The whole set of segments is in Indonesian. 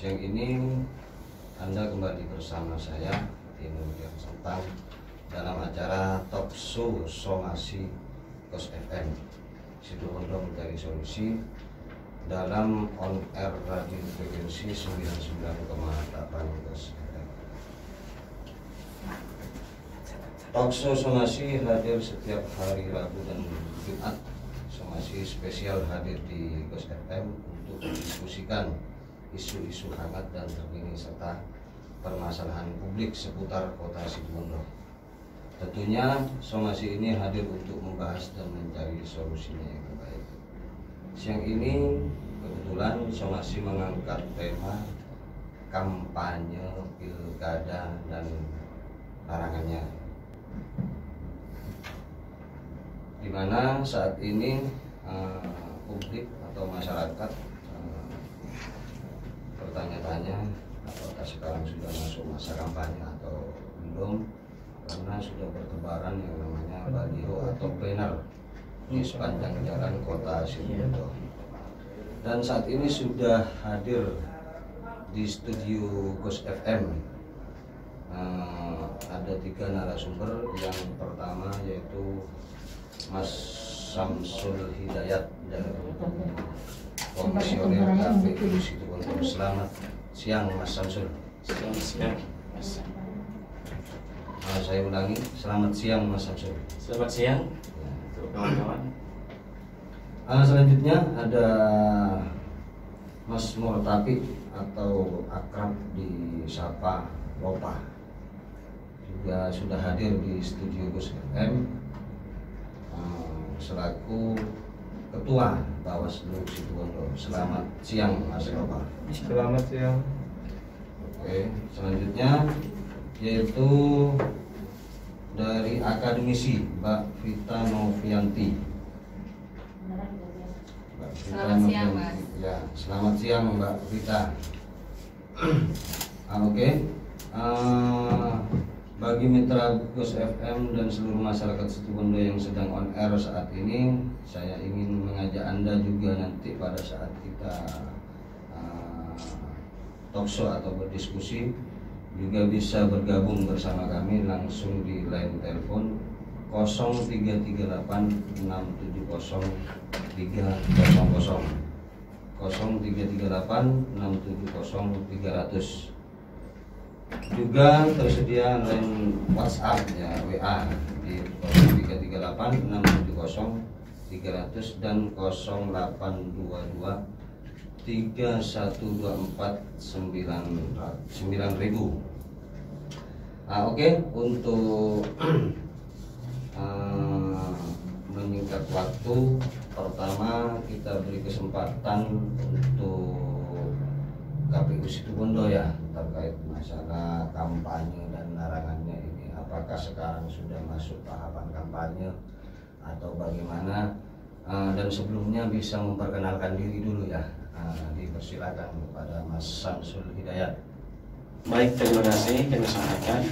Siang ini Anda kembali bersama saya Tino Sentang dalam acara talk show Somasi Kos FM Situbondo Mencari Solusi dalam on air radio frekuensi 99,8 Kos FM. Talk show Somasi hadir setiap hari Rabu dan Jumat. Somasi spesial hadir di Kos FM untuk mendiskusikan isu-isu hangat dan terkini serta permasalahan publik seputar kota Situbondo. Tentunya Somasi ini hadir untuk membahas dan mencari solusinya yang terbaik. Siang ini kebetulan Somasi mengangkat tema kampanye pilkada dan larangannya, di mana saat ini publik atau masyarakat bertanya-tanya apakah sekarang sudah masuk masa kampanye atau belum, karena sudah bertebaran yang namanya baliho atau banner di sepanjang jalan kota Situbondo. Dan saat ini sudah hadir di studio Kos FM ada 3 narasumber. Yang pertama yaitu Mas Samsul Hidayat dari Komisioner KPU Situbondo. Selamat siang Mas Samsul. Selamat siang Mas. Saya ulangi, selamat siang Mas Samsul. Selamat siang untuk kawan-kawan. Selanjutnya ada Mas Murtafi atau akrab disapa Lopa, juga sudah hadir di studio Kos FM selaku Ketua Bawaslu Situbondo. Selamat siang Mas Lopa. Selamat siang. Oke, selanjutnya yaitu dari akademisi Mbak Vita Novianti. Selamat siang, Mas. Ya, selamat siang Mbak Vita. Oke. Bagi mitra Kos FM dan seluruh masyarakat Situbondo yang sedang on air saat ini, saya ingin mengajak Anda juga nanti pada saat kita talk show atau berdiskusi juga bisa bergabung bersama kami langsung di line telepon 0338 670 300 0338 670 300. Juga tersedia line WhatsApp ya, WA di 0338 670 300 dan 0822 3124 9000. Oke, untuk menyingkat waktu, pertama kita beri kesempatan untuk KPU Situbondo ya terkait masalah kampanye dan larangannya ini. Apakah sekarang sudah masuk tahapan kampanye atau bagaimana? Dan sebelumnya bisa memperkenalkan diri dulu ya. Dipersilakan kepada Mas Samsul Hidayat. Baik, terima kasih kami sampaikan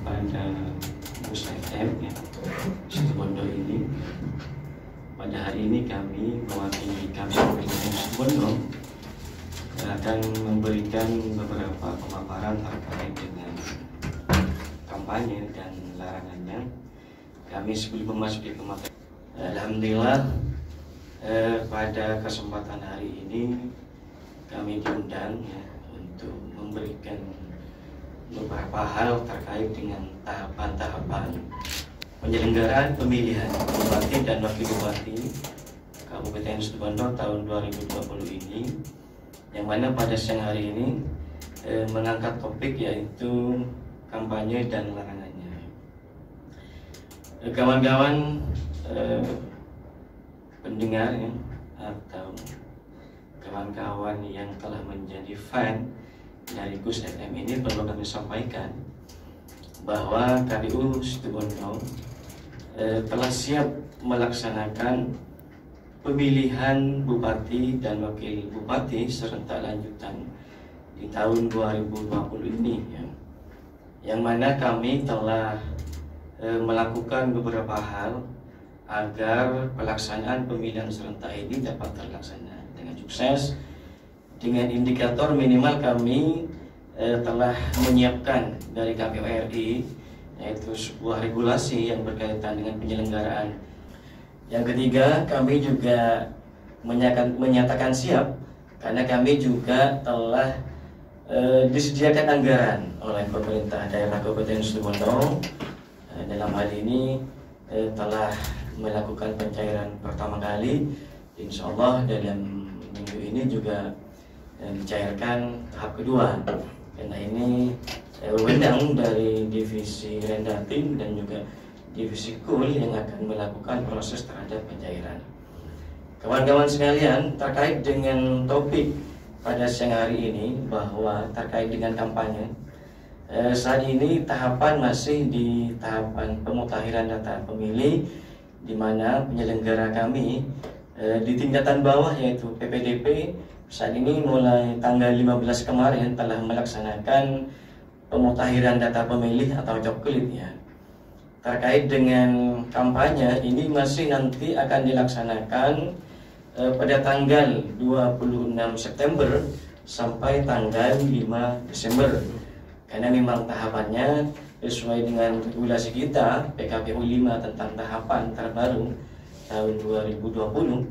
pada Kos FM ya, Situbondo ini. Pada hari ini kami mewakili Kabupaten Situbondo akan memberikan beberapa pemaparan terkait dengan kampanye dan larangannya. Kami sebelum memasuki pemaparan, alhamdulillah pada kesempatan hari ini kami diundang ya, untuk memberikan beberapa hal terkait dengan tahapan-tahapan penyelenggaraan pemilihan bupati dan wakil bupati Kabupaten Situbondo tahun 2020 ini, yang mana pada siang hari ini mengangkat topik yaitu kampanye dan larangannya. Kawan-kawan pendengar ya, atau kawan-kawan yang telah menjadi fan dari Kos FM ini, perlu kami sampaikan bahwa KPU Situbondo telah siap melaksanakan pemilihan bupati dan wakil bupati serentak lanjutan di tahun 2020 ini ya. Yang mana kami telah melakukan beberapa hal agar pelaksanaan pemilihan serentak ini dapat terlaksana dengan sukses dengan indikator minimal kami telah menyiapkan dari KPU RI, yaitu sebuah regulasi yang berkaitan dengan penyelenggaraan. Yang ketiga, kami juga menyatakan siap karena kami juga telah disediakan anggaran oleh pemerintah daerah Kabupaten Situbondo. Dalam hal ini telah melakukan pencairan pertama kali. Insya Allah dalam minggu ini juga dicairkan tahap kedua. Karena ini wewenang dari divisi Rendatim dan juga divisi KUL yang akan melakukan proses terhadap pencairan. Kawan-kawan sekalian, terkait dengan topik pada siang hari ini bahwa terkait dengan kampanye, saat ini tahapan masih di tahapan pemutahiran data pemilih, di mana penyelenggara kami di tingkatan bawah yaitu PPDP saat ini mulai tanggal 15 kemarin telah melaksanakan pemutahiran data pemilih atau coklit ya. Terkait dengan kampanye ini masih nanti akan dilaksanakan pada tanggal 26 September sampai tanggal 5 Desember. Karena memang tahapannya sesuai dengan regulasi kita PKPU 5 tentang tahapan terbaru tahun 2020,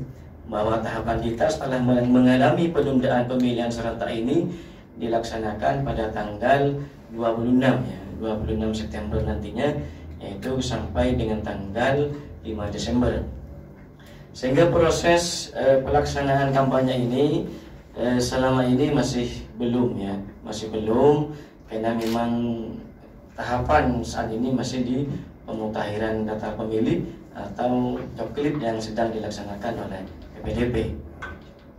bahwa tahapan kita setelah mengalami penundaan pemilihan serentak ini dilaksanakan pada tanggal 26 ya, 26 September nantinya, yaitu sampai dengan tanggal 5 Desember. Sehingga proses pelaksanaan kampanye ini selama ini masih belum ya, masih belum, karena memang tahapan saat ini masih di pemutahiran data pemilih atau coklit yang sedang dilaksanakan oleh PPDP.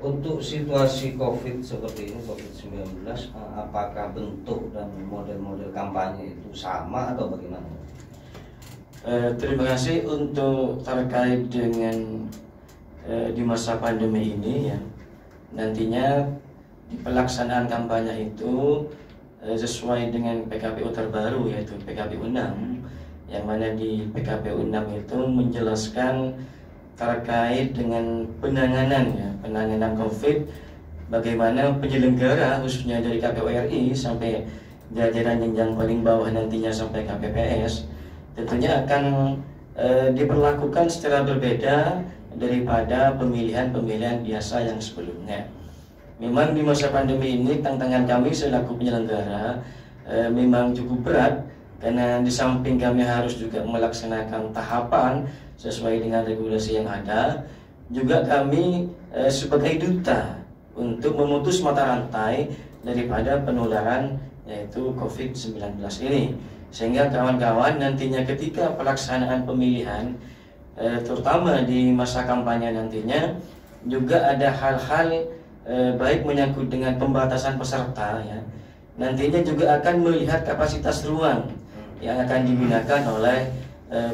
Untuk situasi COVID seperti ini, COVID-19, apakah bentuk dan model-model kampanye itu sama atau bagaimana? Terima kasih. Untuk terkait dengan di masa pandemi ini ya, nantinya di pelaksanaan kampanye itu sesuai dengan PKPU terbaru yaitu PKPU 6, yang mana di PKPU 6 itu menjelaskan terkait dengan penanganan ya, penanganan COVID, bagaimana penyelenggara khususnya dari KPU RI sampai jajaran jenjang paling bawah nantinya sampai KPPS tentunya akan diperlakukan secara berbeda daripada pemilihan-pemilihan biasa yang sebelumnya. Memang di masa pandemi ini tantangan kami selaku penyelenggara memang cukup berat, karena di samping kami harus juga melaksanakan tahapan sesuai dengan regulasi yang ada, juga kami sebagai duta untuk memutus mata rantai daripada penularan yaitu COVID-19 ini. Sehingga kawan-kawan nantinya ketika pelaksanaan pemilihan terutama di masa kampanye nantinya juga ada hal-hal baik menyangkut dengan pembatasan peserta ya. Nantinya juga akan melihat kapasitas ruang yang akan digunakan oleh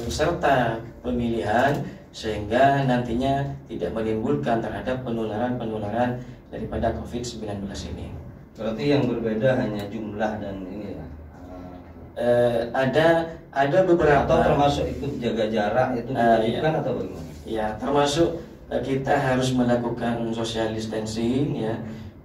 peserta pemilihan, sehingga nantinya tidak menimbulkan terhadap penularan daripada COVID-19 ini. Berarti yang berbeda hanya jumlah dan ini ya. Ada beberapa, atau termasuk ikut jaga jarak itu diwajibkan atau bagaimana? Ya, termasuk kita harus melakukan social distancing ya,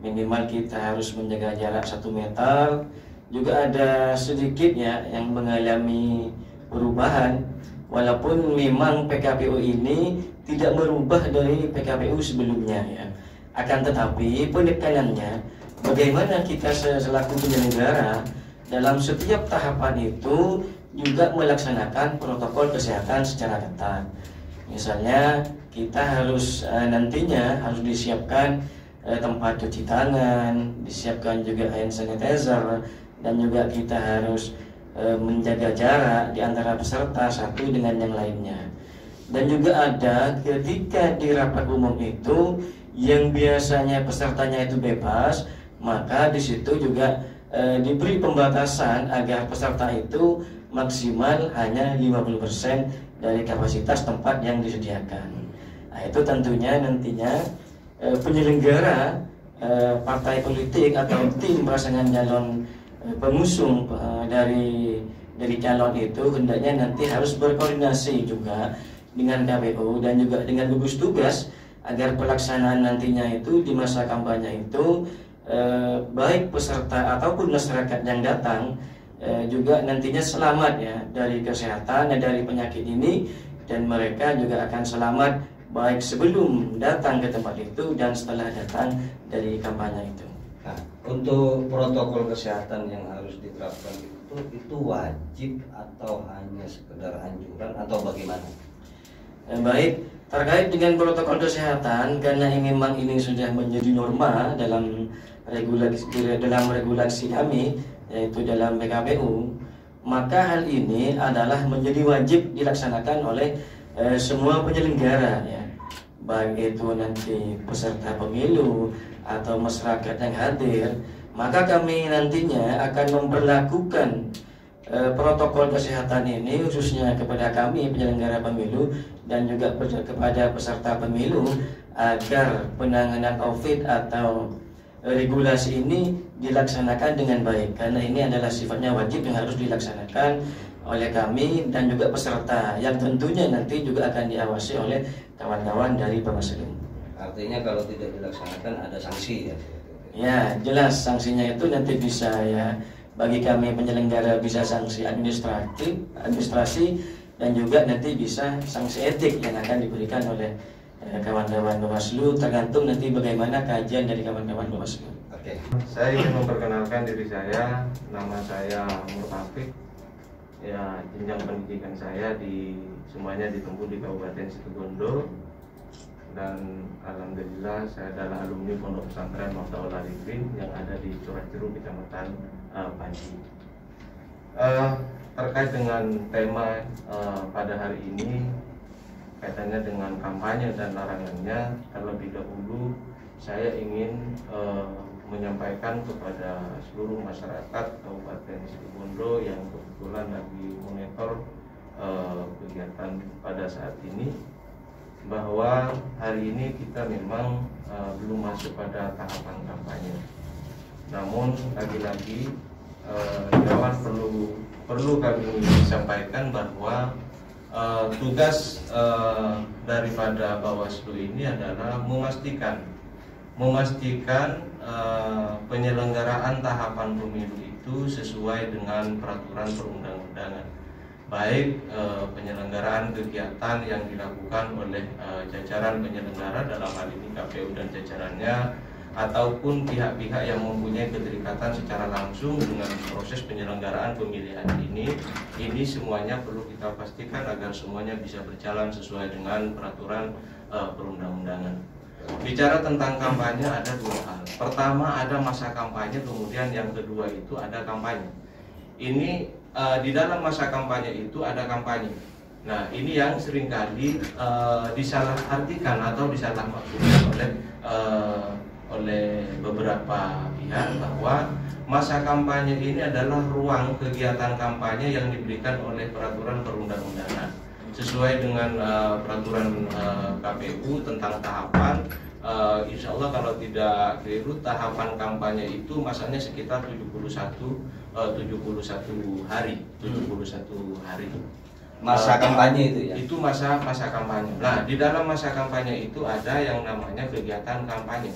minimal kita harus menjaga jarak 1 meter. Juga ada sedikit ya yang mengalami perubahan, walaupun memang PKPU ini tidak merubah dari PKPU sebelumnya ya. Akan tetapi penekanannya bagaimana kita selaku penyelenggara dalam setiap tahapan itu juga melaksanakan protokol kesehatan secara ketat. Misalnya kita harus nantinya harus disiapkan tempat cuci tangan, disiapkan juga hand sanitizer, dan juga kita harus menjaga jarak di antara peserta satu dengan yang lainnya. Dan juga ada ketika di rapat umum itu yang biasanya pesertanya itu bebas, maka di situ juga diberi pembatasan agar peserta itu maksimal hanya 50% dari kapasitas tempat yang disediakan. Nah, itu tentunya nantinya penyelenggara partai politik atau tim pasangan calon pengusung dari calon itu hendaknya nanti harus berkoordinasi juga dengan KPU dan juga dengan gugus tugas agar pelaksanaan nantinya itu di masa kampanye itu baik peserta ataupun masyarakat yang datang juga nantinya selamat ya dari kesehatan dan dari penyakit ini, dan mereka juga akan selamat baik sebelum datang ke tempat itu dan setelah datang dari kampanye itu. Nah, untuk protokol kesehatan yang harus diterapkan itu wajib atau hanya sekedar anjuran atau bagaimana? Baik, terkait dengan protokol kesehatan, karena memang ini sudah menjadi norma dalam regulasi kami, yaitu dalam PKPU, maka hal ini adalah menjadi wajib dilaksanakan oleh semua penyelenggara ya, baik itu nanti peserta pemilu atau masyarakat yang hadir. Maka kami nantinya akan memperlakukan protokol kesehatan ini khususnya kepada kami penyelenggara pemilu dan juga kepada peserta pemilu, agar penanganan COVID atau regulasi ini dilaksanakan dengan baik, karena ini adalah sifatnya wajib yang harus dilaksanakan oleh kami dan juga peserta, yang tentunya nanti juga akan diawasi oleh kawan-kawan dari Bawaslu. Artinya kalau tidak dilaksanakan ada sanksi ya? Ya, jelas sanksinya itu nanti bisa ya, bagi kami penyelenggara bisa sanksi administrasi dan juga nanti bisa sanksi etik yang akan diberikan oleh kawan-kawan Bawaslu, tergantung nanti bagaimana kajian dari kawan-kawan Bawaslu. Oke. Saya ingin memperkenalkan diri saya, nama saya Murtafiq. Ya, jenjang pendidikan saya semuanya ditempuh di Kabupaten Situbondo, dan alhamdulillah saya adalah alumni Pondok Pesantren Maftaul Arifin yang ada di Curah-Ceru, Kecamatan Panji. Terkait dengan tema pada hari ini kaitannya dengan kampanye dan larangannya, terlebih dahulu saya ingin menyampaikan kepada seluruh masyarakat Kabupaten Situbondo yang kebetulan lagi monitor kegiatan pada saat ini, bahwa hari ini kita memang belum masuk pada tahapan kampanye. Namun lagi-lagi kawan perlu kami sampaikan bahwa tugas daripada Bawaslu ini adalah memastikan penyelenggaraan tahapan pemilu itu sesuai dengan peraturan perundang-undangan, baik penyelenggaraan kegiatan yang dilakukan oleh jajaran penyelenggara dalam hal ini KPU dan jajarannya, ataupun pihak-pihak yang mempunyai keterikatan secara langsung dengan proses penyelenggaraan pemilihan ini semuanya perlu kita pastikan agar semuanya bisa berjalan sesuai dengan peraturan perundang-undangan. Bicara tentang kampanye ada dua hal. Pertama ada masa kampanye, kemudian yang kedua itu ada kampanye. Ini di dalam masa kampanye itu ada kampanye. Nah, ini yang seringkali disalahartikan atau disalahmaksudkan oleh beberapa pihak, bahwa masa kampanye ini adalah ruang kegiatan kampanye yang diberikan oleh peraturan perundang-undangan sesuai dengan peraturan KPU tentang tahapan. Insya Allah kalau tidak keliru, tahapan kampanye itu masanya sekitar 71 hari. Masa kampanye itu ya? Itu masa kampanye. Nah, di dalam masa kampanye itu ada yang namanya kegiatan kampanye.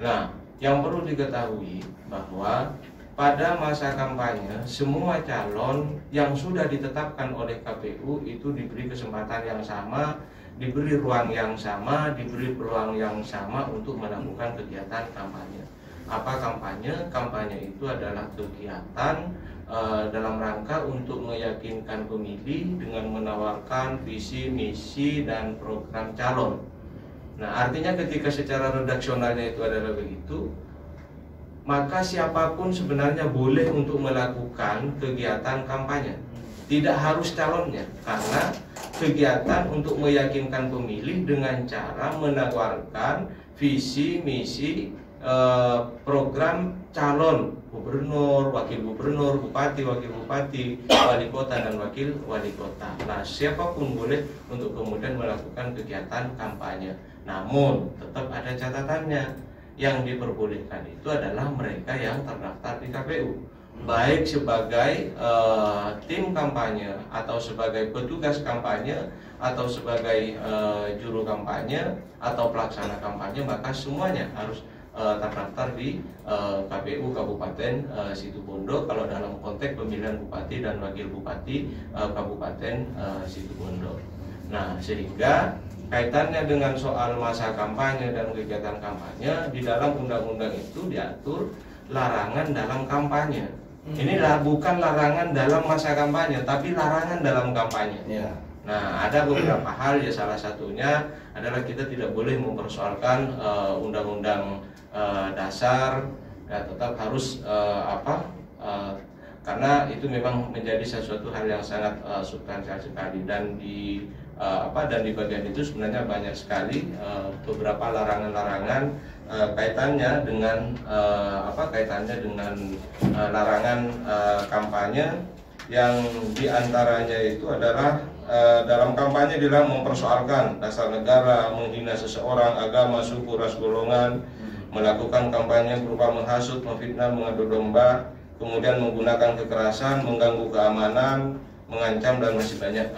Nah, yang perlu diketahui bahwa pada masa kampanye semua calon yang sudah ditetapkan oleh KPU itu diberi kesempatan yang sama, diberi ruang yang sama, diberi peluang yang sama untuk melakukan kegiatan kampanye. Apa kampanye? Kampanye itu adalah kegiatan dalam rangka untuk meyakinkan pemilih dengan menawarkan visi, misi, dan program calon. Nah, artinya ketika secara redaksionalnya itu adalah begitu, maka siapapun sebenarnya boleh untuk melakukan kegiatan kampanye. Tidak harus calonnya, karena kegiatan untuk meyakinkan pemilih dengan cara menawarkan visi, misi, program calon gubernur, wakil gubernur, bupati, wakil bupati, wali kota, dan wakil wali kota. Nah, siapapun boleh untuk kemudian melakukan kegiatan kampanye. Namun tetap ada catatannya. Yang diperbolehkan itu adalah mereka yang terdaftar di KPU, baik sebagai tim kampanye atau sebagai petugas kampanye atau sebagai juru kampanye atau pelaksana kampanye, maka semuanya harus terdaftar di KPU Kabupaten Situbondo kalau dalam konteks pemilihan bupati dan wakil bupati Kabupaten Situbondo. Nah, sehingga kaitannya dengan soal masa kampanye dan kegiatan kampanye, di dalam undang-undang itu diatur larangan dalam kampanye. Inilah bukan larangan dalam masa kampanye, tapi larangan dalam kampanye. Ya. Nah, ada beberapa hal, ya salah satunya adalah kita tidak boleh mempersoalkan undang-undang dasar, ya, tetap harus karena itu memang menjadi sesuatu hal yang sangat substansial sekali, dan di bagian itu sebenarnya banyak sekali beberapa larangan-larangan kaitannya dengan larangan kampanye, yang diantaranya itu adalah dalam kampanye dilarang mempersoalkan dasar negara, menghina seseorang, agama, suku, ras, golongan, melakukan kampanye berupa menghasut, memfitnah, mengadu domba, kemudian menggunakan kekerasan, mengganggu keamanan, mengancam, dan masih banyak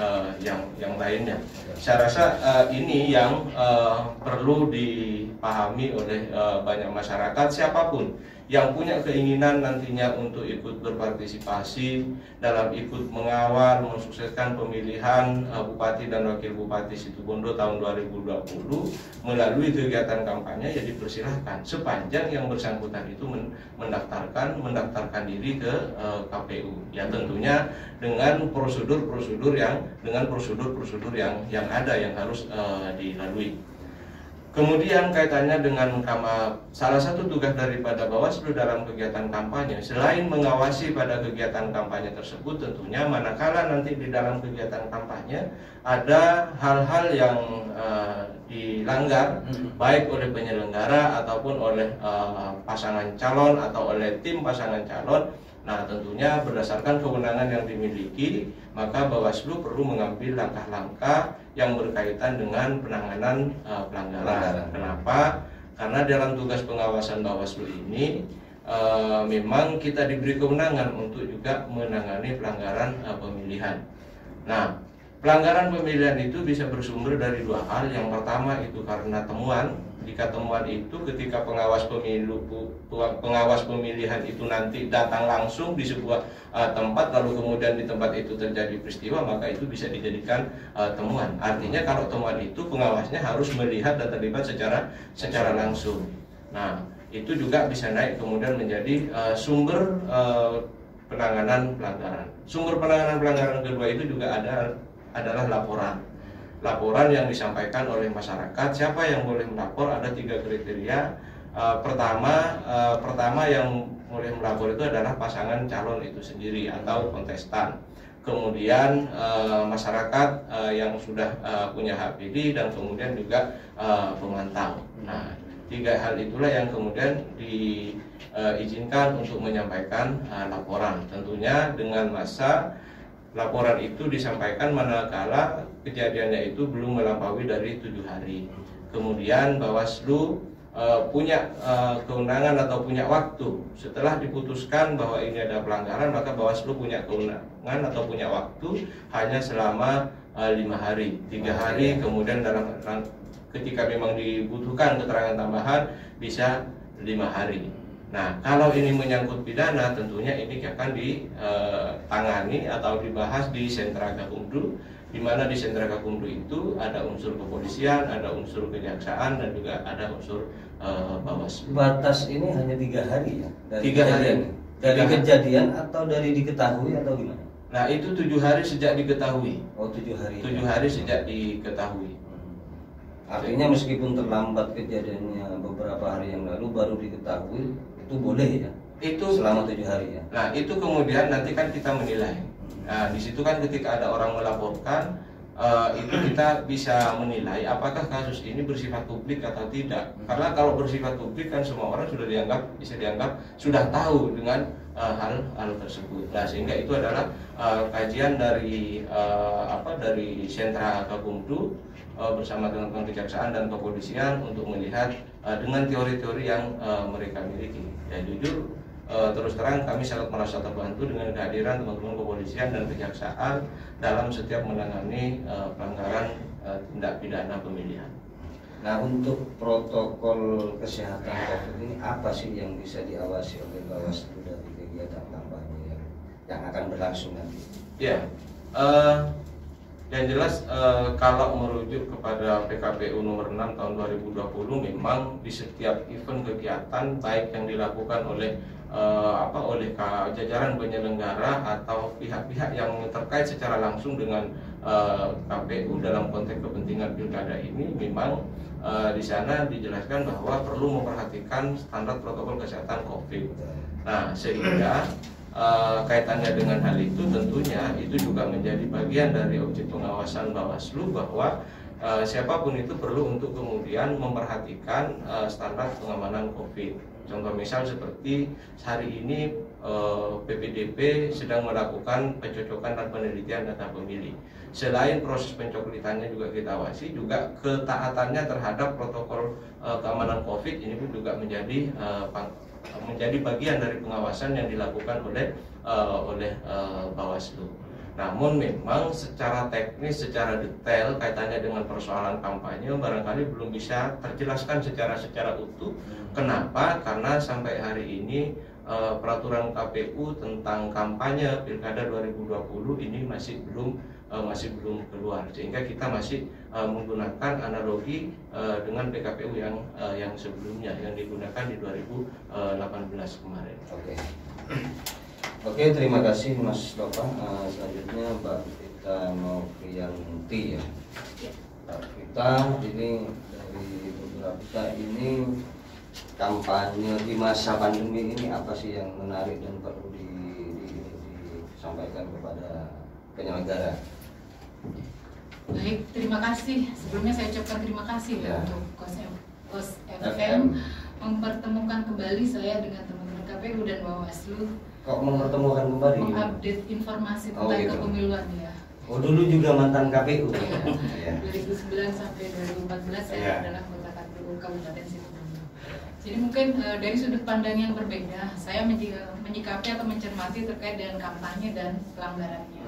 yang lainnya. Saya rasa ini yang perlu dipahami oleh banyak masyarakat, siapapun yang punya keinginan nantinya untuk ikut berpartisipasi dalam ikut mengawal mensukseskan pemilihan Bupati dan Wakil Bupati Situbondo tahun 2020 melalui kegiatan kampanye, ya dipersilahkan sepanjang yang bersangkutan itu mendaftarkan diri ke KPU, ya tentunya dengan prosedur-prosedur yang ada yang harus dilalui. Kemudian kaitannya dengan salah satu tugas daripada Bawaslu dalam kegiatan kampanye, selain mengawasi pada kegiatan kampanye tersebut, tentunya manakala nanti di dalam kegiatan kampanye ada hal-hal yang dilanggar baik oleh penyelenggara ataupun oleh pasangan calon atau oleh tim pasangan calon. Nah, tentunya berdasarkan kewenangan yang dimiliki, maka Bawaslu perlu mengambil langkah-langkah yang berkaitan dengan penanganan pelanggaran. Kenapa? Karena dalam tugas pengawasan Bawaslu ini memang kita diberi kewenangan untuk juga menangani pelanggaran pemilihan. Nah, pelanggaran pemilihan itu bisa bersumber dari dua hal. Yang pertama itu karena temuan. Jika temuan itu ketika pengawas pemilihan itu nanti datang langsung di sebuah tempat, lalu kemudian di tempat itu terjadi peristiwa, maka itu bisa dijadikan temuan. Artinya kalau temuan itu pengawasnya harus melihat dan terlibat secara langsung. Nah, itu juga bisa naik kemudian menjadi sumber penanganan pelanggaran. Sumber penanganan pelanggaran kedua itu juga adalah laporan yang disampaikan oleh masyarakat. Siapa yang boleh melapor? Ada 3 kriteria. Pertama yang boleh melapor itu adalah pasangan calon itu sendiri atau kontestan. Kemudian masyarakat yang sudah punya hak pilih, dan kemudian juga pemantau. Nah, 3 hal itulah yang kemudian diizinkan untuk menyampaikan laporan. Tentunya dengan masa laporan itu disampaikan manakala kejadiannya itu belum melampaui dari 7 hari. Kemudian Bawaslu punya kewenangan atau punya waktu setelah diputuskan bahwa ini ada pelanggaran, maka Bawaslu punya kewenangan atau punya waktu hanya selama 5 hari, 3 hari, kemudian ketika memang dibutuhkan keterangan tambahan bisa 5 hari. Nah, kalau ini menyangkut pidana, tentunya ini akan ditangani atau dibahas di Sentra Gakumdu, di mana di Sentra Gakumdu itu ada unsur kepolisian, ada unsur kejaksaan, dan juga ada unsur Bawaslu. Batas ini hanya 3 hari ya? Dari 3 hari. Dari kejadian atau dari diketahui atau gimana? Nah, itu 7 hari sejak diketahui. Oh, 7 hari. 7 hari sejak diketahui. Artinya meskipun terlambat kejadiannya beberapa hari yang lalu baru diketahui, itu boleh ya? Itu selama 7 hari ya? Nah, itu kemudian nanti kan kita menilai. Nah, di situ kan ketika ada orang melaporkan, itu kita bisa menilai apakah kasus ini bersifat publik atau tidak. Karena kalau bersifat publik kan semua orang bisa dianggap sudah tahu dengan hal tersebut. Nah, sehingga itu adalah kajian dari Sentra Gakumdu bersama teman-teman kejaksaan dan kepolisian untuk melihat dengan teori-teori yang mereka miliki. Ya, jujur terus terang kami sangat merasa terbantu dengan kehadiran teman-teman kepolisian dan kejaksaan dalam setiap menangani pelanggaran tindak pidana pemilihan. Nah, untuk protokol kesehatan COVID ini apa sih yang bisa diawasi oleh Bawaslu dari kegiatan kampanye yang akan berlangsung nanti? Ya, yang jelas kalau merujuk kepada PKPU nomor 6 tahun 2020, memang di setiap event kegiatan baik yang dilakukan oleh oleh jajaran penyelenggara atau pihak-pihak yang terkait secara langsung dengan KPU dalam konteks kepentingan pilkada ini, memang di sana dijelaskan bahwa perlu memperhatikan standar protokol kesehatan COVID. Nah, sehingga kaitannya dengan hal itu tentunya itu juga menjadi bagian dari objek pengawasan Bawaslu, bahwa siapapun itu perlu untuk kemudian memperhatikan standar pengamanan COVID. Contoh misal seperti hari ini PPDP sedang melakukan pencocokan dan penelitian data pemilih. Selain proses pencoklitannya juga kita awasi, juga ketaatannya terhadap protokol keamanan COVID ini pun juga menjadi bagian dari pengawasan yang dilakukan oleh Bawaslu. Namun memang secara teknis, secara detail kaitannya dengan persoalan kampanye barangkali belum bisa terjelaskan secara utuh. Kenapa? Karena sampai hari ini peraturan KPU tentang kampanye Pilkada 2020 ini masih belum keluar, sehingga kita masih menggunakan analogi dengan PKPU yang sebelumnya yang digunakan di 2018 kemarin. Oke, terima kasih Mas Topan. Selanjutnya Mbak Vita Novrianti ya. Mbak Vita, ini dari beberapa Vita ini kampanye di masa pandemi ini apa sih yang menarik dan perlu disampaikan kepada penyelenggara? Baik, terima kasih. Sebelumnya saya ucapkan terima kasih ya untuk KOS FM mempertemukan kembali saya dengan teman-teman KPU dan Bawaslu. Kok mempertemukan kembali? Mengupdate informasi tentang kepemiluan ya. Oh, dulu juga mantan KPU. Iya. 2009 sampai 2014 saya adalah anggota KPU Kabupaten Situbondo. Jadi mungkin dari sudut pandang yang berbeda, saya menyikapi atau mencermati terkait dengan kampanye dan pelanggarannya.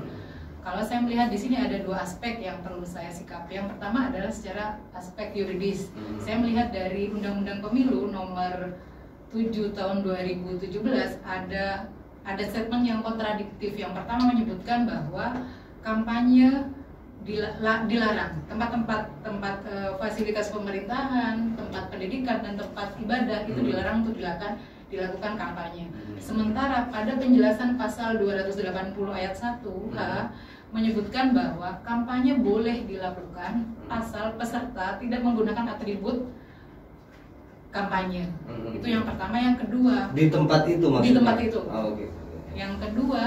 Kalau saya melihat di sini ada dua aspek yang perlu saya sikapi. Yang pertama adalah secara aspek yuridis. Saya melihat dari Undang-Undang Pemilu nomor 7 tahun 2017 ada statement yang kontradiktif. Yang pertama menyebutkan bahwa kampanye dilarang. Tempat fasilitas pemerintahan, tempat pendidikan dan tempat ibadah itu dilarang untuk dilakukan kampanye. Sementara pada penjelasan pasal 280 ayat 1H menyebutkan bahwa kampanye boleh dilakukan asal peserta tidak menggunakan atribut kampanye. Itu yang pertama. Yang kedua, di tempat itu maksudnya? Di tempat itu. Yang kedua,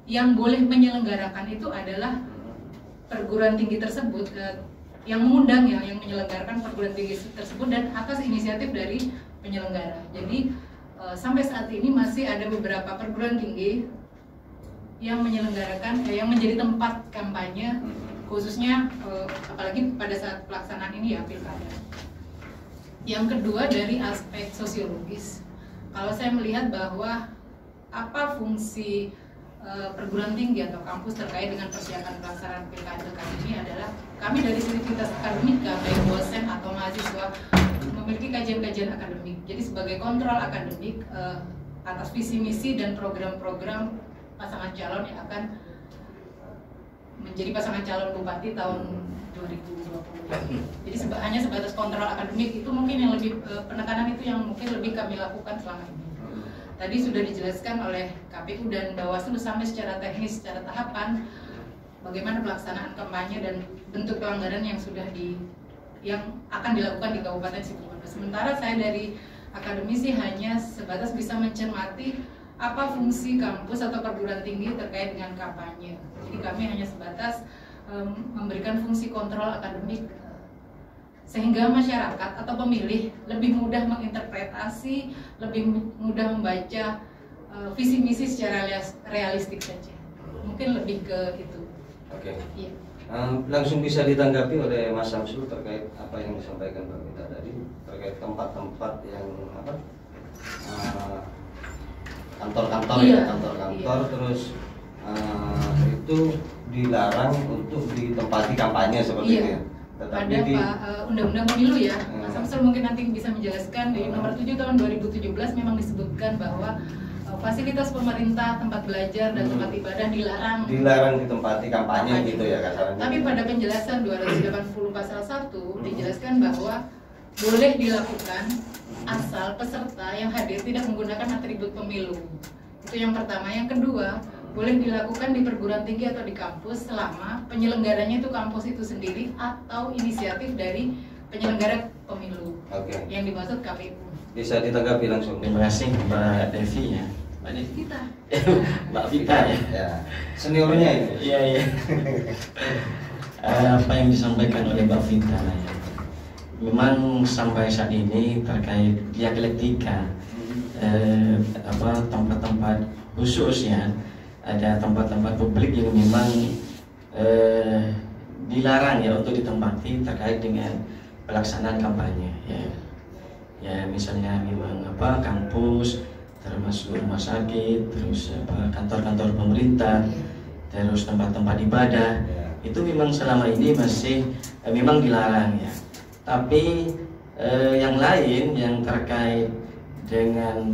yang boleh menyelenggarakan itu adalah perguruan tinggi tersebut, yang mengundang yang menyelenggarakan perguruan tinggi tersebut dan atas inisiatif dari penyelenggara. Jadi sampai saat ini masih ada beberapa perguruan tinggi yang menyelenggarakan, yang menjadi tempat kampanye, khususnya apalagi pada saat pelaksanaan ini ya pilkada. Yang kedua dari aspek sosiologis, kalau saya melihat bahwa apa fungsi perguruan tinggi atau kampus terkait dengan persiapan pelaksanaan pilkada kali ini adalah kami dari sivitas akademika, baik dosen atau mahasiswa, memiliki kajian-kajian akademik. Jadi sebagai kontrol akademik atas visi misi dan program-program pasangan calon yang akan menjadi pasangan calon bupati tahun 2020. Jadi hanya sebatas kontrol akademik itu mungkin yang lebih penekanan itu yang mungkin lebih kami lakukan selama ini. Tadi sudah dijelaskan oleh KPU dan Bawaslu sampai secara teknis, secara tahapan bagaimana pelaksanaan kampanye dan bentuk pelanggaran yang akan dilakukan di Kabupaten Situbondo. Sementara saya dari akademisi hanya sebatas bisa mencermati apa fungsi kampus atau perguruan tinggi terkait dengan kampanye. Jadi kami hanya sebatas memberikan fungsi kontrol akademik sehingga masyarakat atau pemilih lebih mudah menginterpretasi, lebih mudah membaca visi misi secara realistik saja. Mungkin lebih ke itu. Oke. Iya. Langsung bisa ditanggapi oleh Mas Samsul terkait apa yang disampaikan Mbak Vita tadi terkait tempat-tempat yang kantor-kantor, iya, ya kantor-kantor, iya. Terus itu dilarang untuk ditempati kampanye seperti itu ya. Pada Undang-Undang Pemilu ya, Mas Samsul mungkin nanti bisa menjelaskan di nomor 7 tahun 2017 memang disebutkan bahwa fasilitas pemerintah, tempat belajar dan tempat ibadah dilarang ditempati kampanye gitu ya kasarnya. Tapi pada penjelasan 280 pasal 1 dijelaskan bahwa boleh dilakukan asal peserta yang hadir tidak menggunakan atribut pemilu. Itu yang pertama. Yang kedua, boleh dilakukan di perguruan tinggi atau di kampus selama penyelenggaranya itu kampus itu sendiri atau inisiatif dari penyelenggara pemilu. Yang dimaksud KPU. Bisa ditanggapi langsung. Terima kasih Mbak Devi ya. Mbak Devi Vita. Mbak Vita ya. Seniornya ini. Iya. Apa yang disampaikan oleh Mbak Vita ya. Memang sampai saat ini terkait dialektika tempat-tempat khusus ya, ada tempat-tempat publik yang memang dilarang ya untuk ditempati terkait dengan pelaksanaan kampanye ya misalnya memang kampus, termasuk rumah sakit, terus kantor-kantor pemerintah, terus tempat-tempat ibadah itu memang selama ini masih memang dilarang ya. Tapi yang lain yang terkait dengan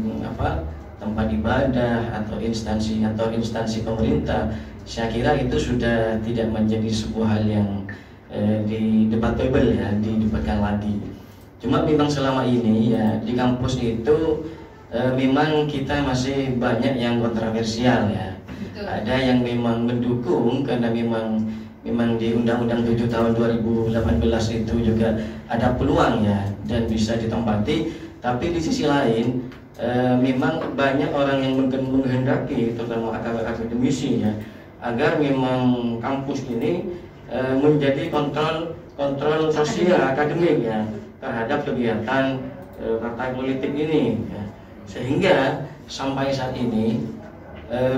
tempat ibadah atau instansi pemerintah, saya kira itu sudah tidak menjadi sebuah hal yang debatable ya, didebatkan lagi. Cuma memang selama ini ya di kampus itu memang kita masih banyak yang kontroversial ya. Betul. Ada yang memang mendukung karena memang di Undang-Undang 7 tahun 2018 itu juga ada peluang ya dan bisa ditempati. Tapi di sisi lain memang banyak orang yang menghendaki, terutama akademisi ya, agar memang kampus ini menjadi kontrol sosial akademik ya terhadap kegiatan partai politik ini ya. Sehingga sampai saat ini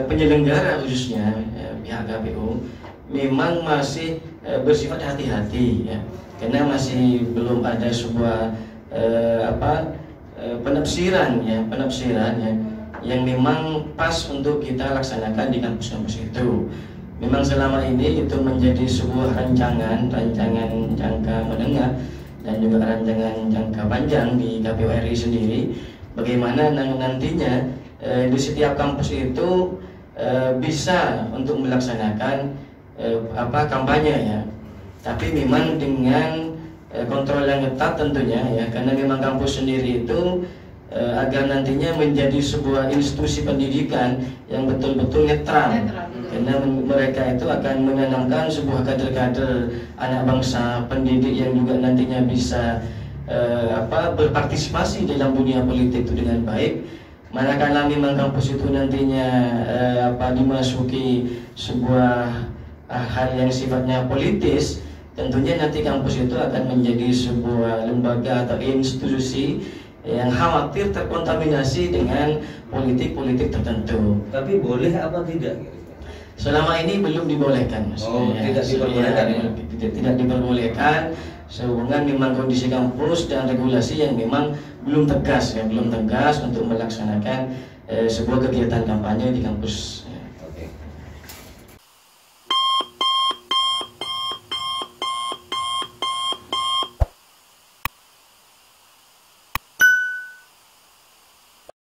penyelenggara khususnya pihak KPU memang masih bersifat hati-hati ya, karena masih belum ada sebuah penafsiran ya yang memang pas untuk kita laksanakan di kampus-kampus itu. Memang selama ini itu menjadi sebuah rancangan jangka menengah dan juga rancangan jangka panjang di KPU RI sendiri, bagaimana nantinya di setiap kampus itu bisa untuk melaksanakan kampanye ya, tapi memang dengan kontrol yang ketat tentunya ya, karena memang kampus sendiri itu agar nantinya menjadi sebuah institusi pendidikan yang betul-betul netral, karena mereka itu akan menanamkan sebuah kader-kader anak bangsa pendidik yang juga nantinya bisa berpartisipasi dalam dunia politik itu dengan baik. Manakala memang kampus itu nantinya dimasuki sebuah hal yang sifatnya politis, tentunya nanti kampus itu akan menjadi sebuah lembaga atau institusi yang khawatir terkontaminasi dengan politik-politik tertentu. Tapi boleh apa tidak? Selama ini belum dibolehkan, Mas. Tidak diperbolehkan. Tidak diperbolehkan. Sehubungan memang kondisi kampus dan regulasi yang memang belum tegas untuk melaksanakan sebuah kegiatan kampanye di kampus